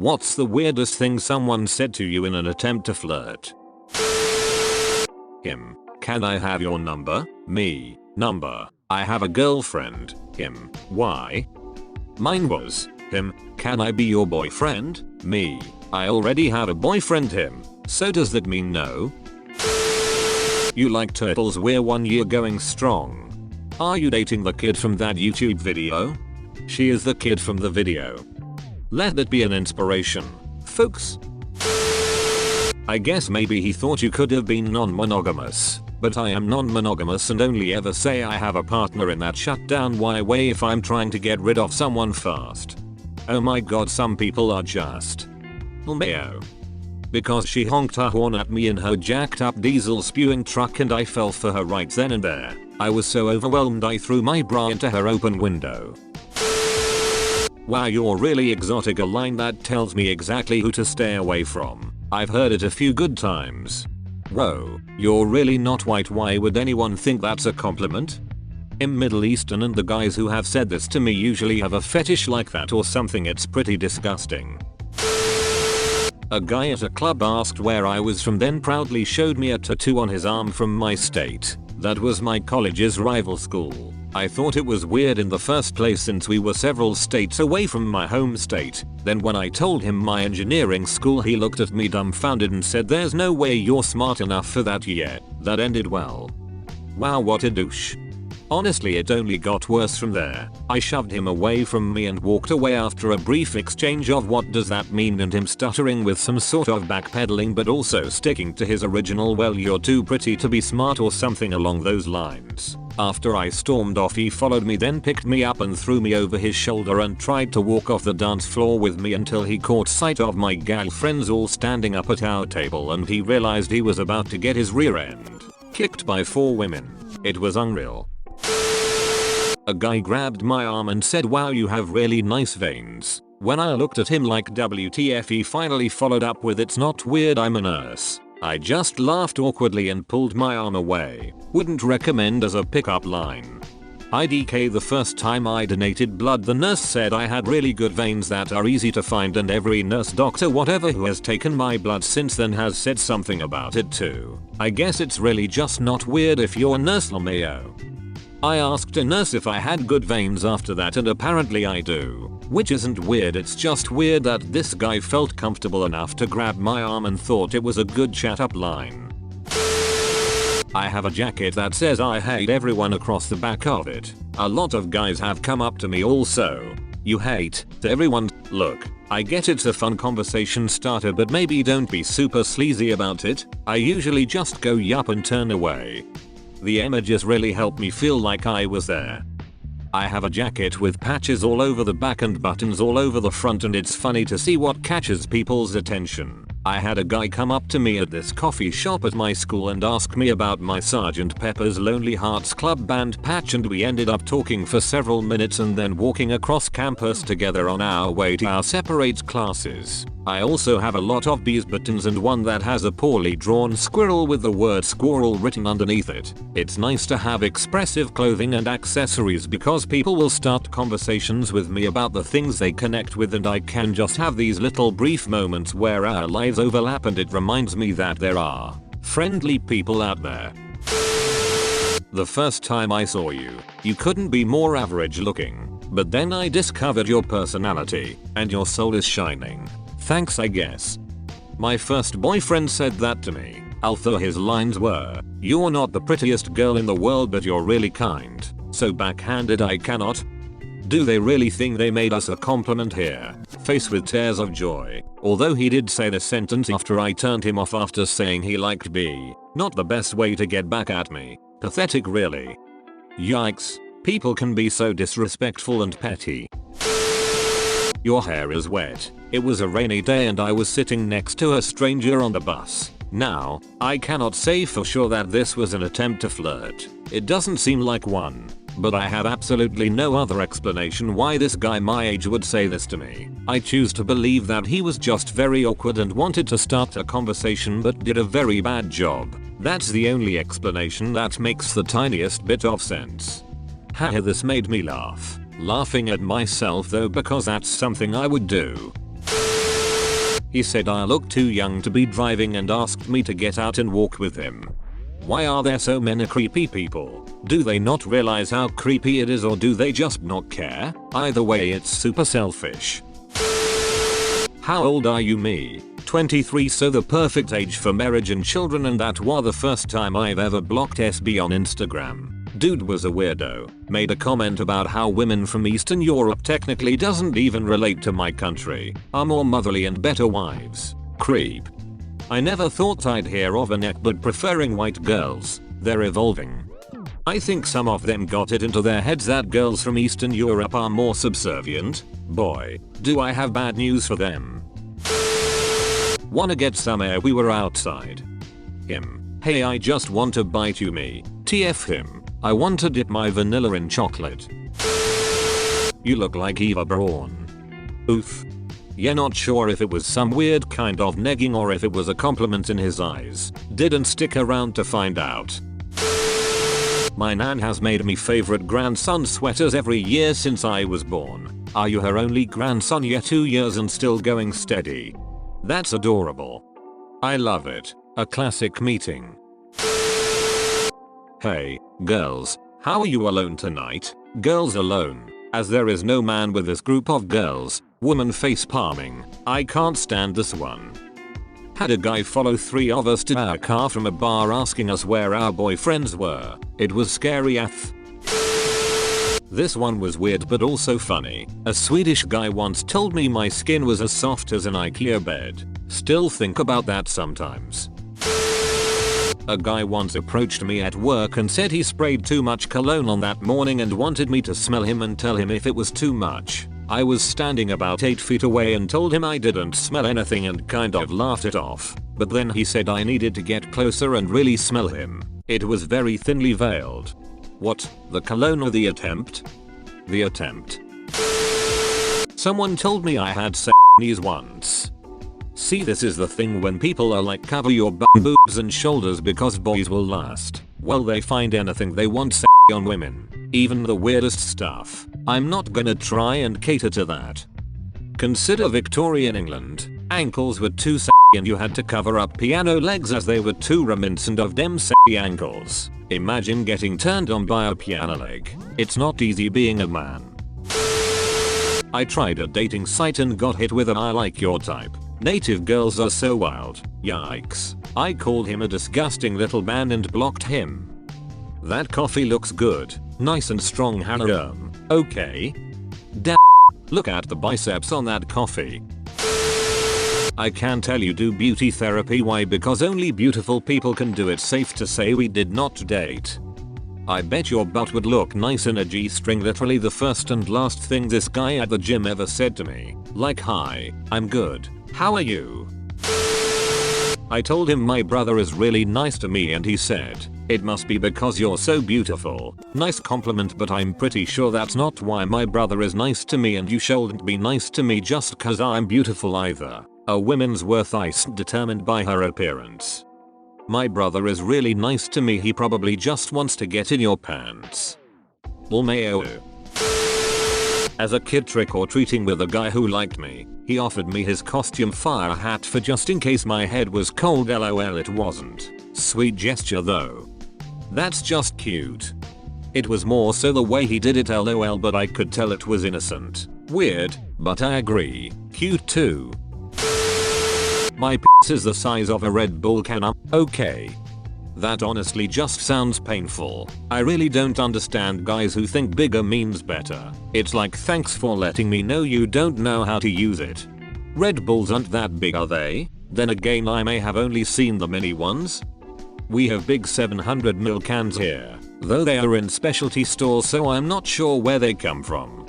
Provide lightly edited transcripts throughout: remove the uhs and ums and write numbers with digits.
What's the weirdest thing someone said to you in an attempt to flirt? Him. Can I have your number? Me. Number. I have a girlfriend. Him. Why? Mine was. Him. Can I be your boyfriend? Me. I already have a boyfriend. Him. So does that mean no? You like turtles? We're 1 year going strong. Are you dating the kid from that YouTube video? She is the kid from the video. Let that be an inspiration, folks. I guess maybe he thought you could have been non-monogamous, but I am non-monogamous and only ever say I have a partner in that shutdown way if I'm trying to get rid of someone fast. Oh my god, some people are just LMAO. Because she honked her horn at me in her jacked up diesel spewing truck and I fell for her right then and there. I was so overwhelmed I threw my bra into her open window. Wow, you're really exotic, a line that tells me exactly who to stay away from. I've heard it a few good times. Whoa, you're really not white. Why would anyone think that's a compliment? I'm Middle Eastern and the guys who have said this to me usually have a fetish like that or something. It's pretty disgusting. A guy at a club asked where I was from, then proudly showed me a tattoo on his arm from my state. That was my college's rival school. I thought it was weird in the first place since we were several states away from my home state. Then when I told him my engineering school, he looked at me dumbfounded and said, "There's no way you're smart enough for that yet." That ended well. Wow, what a douche. Honestly, it only got worse from there. I shoved him away from me and walked away after a brief exchange of "what does that mean?" and him stuttering with some sort of backpedaling but also sticking to his original "well, you're too pretty to be smart" or something along those lines. After I stormed off, he followed me, then picked me up and threw me over his shoulder and tried to walk off the dance floor with me until he caught sight of my gal friends all standing up at our table and he realized he was about to get his rear end kicked by 4 women. It was unreal. A guy grabbed my arm and said, "Wow, you have really nice veins." When I looked at him like WTF, he finally followed up with, "It's not weird, I'm a nurse." I just laughed awkwardly and pulled my arm away. Wouldn't recommend as a pickup line. IDK, the first time I donated blood, the nurse said I had really good veins that are easy to find, and every nurse, doctor, whatever who has taken my blood since then has said something about it too. I guess it's really just not weird if you're a nurse, LMAO. I asked a nurse if I had good veins after that and apparently I do. Which isn't weird, it's just weird that this guy felt comfortable enough to grab my arm and thought it was a good chat up line. I have a jacket that says "I hate everyone" across the back of it. A lot of guys have come up to me also. "You hate everyone." Look, I get it's a fun conversation starter, but maybe don't be super sleazy about it. I usually just go yup and turn away. The images really helped me feel like I was there. I have a jacket with patches all over the back and buttons all over the front, and it's funny to see what catches people's attention. I had a guy come up to me at this coffee shop at my school and ask me about my Sgt. Pepper's Lonely Hearts Club Band patch, and we ended up talking for several minutes and then walking across campus together on our way to our separate classes. I also have a lot of bees buttons and one that has a poorly drawn squirrel with the word squirrel written underneath it. It's nice to have expressive clothing and accessories because people will start conversations with me about the things they connect with, and I can just have these little brief moments where our lives overlap, and it reminds me that there are friendly people out there. The first time I saw you, you couldn't be more average looking, but then I discovered your personality, and your soul is shining. Thanks, I guess. My first boyfriend said that to me, although his lines were, "You're not the prettiest girl in the world, but you're really kind." So backhanded I cannot. Do they really think they made us a compliment here? Face with tears of joy. Although he did say the sentence after I turned him off after saying he liked me. Not the best way to get back at me. Pathetic, really. Yikes. People can be so disrespectful and petty. Your hair is wet. It was a rainy day and I was sitting next to a stranger on the bus. Now, I cannot say for sure that this was an attempt to flirt. It doesn't seem like one. But I have absolutely no other explanation why this guy my age would say this to me. I choose to believe that he was just very awkward and wanted to start a conversation but did a very bad job. That's the only explanation that makes the tiniest bit of sense. Haha, this made me laugh. Laughing at myself though, because that's something I would do. He said I look too young to be driving and asked me to get out and walk with him. Why are there so many creepy people? Do they not realize how creepy it is, or do they just not care? Either way, it's super selfish. How old are you? Me, 23, so the perfect age for marriage and children, and that was the first time I've ever blocked SB on Instagram. Dude was a weirdo, made a comment about how women from Eastern Europe technically doesn't even relate to my country, are more motherly and better wives. Creep. I never thought I'd hear of a neck but preferring white girls. They're evolving. I think some of them got it into their heads that girls from Eastern Europe are more subservient. Boy, do I have bad news for them. Wanna get some air? We were outside. Him. Hey, I just want to bite you. Me. TF him. I want to dip my vanilla in chocolate. You look like Eva Braun. Oof. Yeah, not sure if it was some weird kind of negging or if it was a compliment in his eyes. Didn't stick around to find out. My nan has made me favorite grandson sweaters every year since I was born. Are you her only grandson? Yeah, 2 years and still going steady. That's adorable. I love it. A classic meeting. Hey, girls, how are you alone tonight? Girls alone, as there is no man with this group of girls. Woman face palming. I can't stand this one. Had a guy follow 3 of us to our car from a bar asking us where our boyfriends were. It was scary AF. This one was weird but also funny. A Swedish guy once told me my skin was as soft as an IKEA bed. Still think about that sometimes. A guy once approached me at work and said he sprayed too much cologne on that morning and wanted me to smell him and tell him if it was too much. I was standing about 8 feet away and told him I didn't smell anything and kind of laughed it off. But then he said I needed to get closer and really smell him. It was very thinly veiled. What, the cologne or the attempt? The attempt. Someone told me I had knees once. See, this is the thing when people are like, cover your boobs and shoulders because boys will last. Well, they find anything they want on women. Even the weirdest stuff. I'm not gonna try and cater to that. Consider Victorian England. Ankles were too and you had to cover up piano legs as they were too reminiscent of them ankles. Imagine getting turned on by a piano leg. It's not easy being a man. I tried a dating site and got hit with an I like your type. Native girls are so wild. Yikes. I called him a disgusting little man and blocked him. That coffee looks good. Nice and strong harem. Okay. Damn. Look at the biceps on that coffee. I can tell you do beauty therapy. Why? Because only beautiful people can do it. Safe to say we did not date. I bet your butt would look nice in a G-string. Literally the first and last thing this guy at the gym ever said to me. Like, hi, I'm good. How are you? I told him my brother is really nice to me and he said, it must be because you're so beautiful. Nice compliment, but I'm pretty sure that's not why my brother is nice to me, and you shouldn't be nice to me just cause I'm beautiful either. A woman's worth isn't determined by her appearance. My brother is really nice to me. He probably just wants to get in your pants. Lmao. As a kid trick-or-treating with a guy who liked me, he offered me his costume fire hat for just in case my head was cold. LOL, it wasn't. Sweet gesture though. That's just cute. It was more so the way he did it. LOL, but I could tell it was innocent. Weird, but I agree. Cute too. My piss is the size of a Red Bull can. Okay. That honestly just sounds painful. I really don't understand guys who think bigger means better. It's like, thanks for letting me know you don't know how to use it. Red Bulls aren't that big, are they? Then again, I may have only seen the mini ones. We have big 700ml cans here, though they are in specialty stores, so I'm not sure where they come from.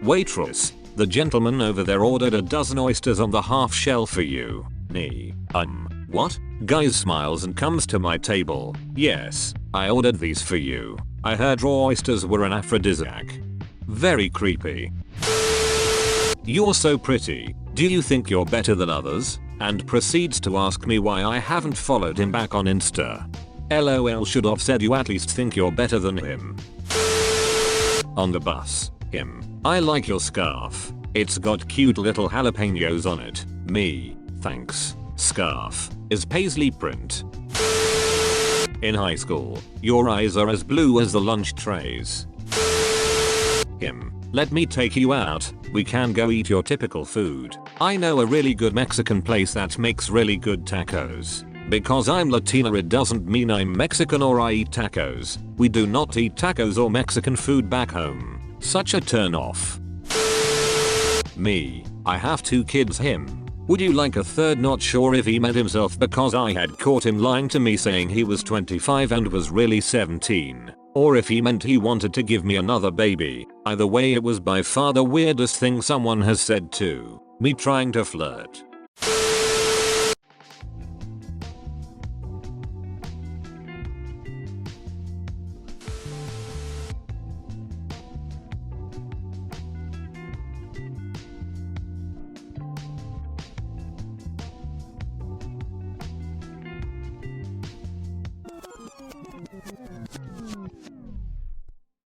Waitress, the gentleman over there ordered a dozen oysters on the half shell for you. Me. What? Guy smiles and comes to my table. Yes, I ordered these for you. I heard raw oysters were an aphrodisiac. Very creepy. You're so pretty. Do you think you're better than others? And proceeds to ask me why I haven't followed him back on Insta. LOL, should have said you at least think you're better than him. On the bus. Him. I like your scarf. It's got cute little jalapenos on it. Me. Thanks. Scarf. Is paisley print. In high school, your eyes are as blue as the lunch trays. Him. Let me take you out. We can go eat your typical food. I know a really good Mexican place that makes really good tacos. Because I'm Latina it doesn't mean I'm Mexican or I eat tacos. We do not eat tacos or Mexican food back home. Such a turn off. Me. I have 2 kids. Him. Would you like a third? Not sure if he meant himself because I had caught him lying to me saying he was 25 and was really 17. Or if he meant he wanted to give me another baby. Either way, it was by far the weirdest thing someone has said to me trying to flirt.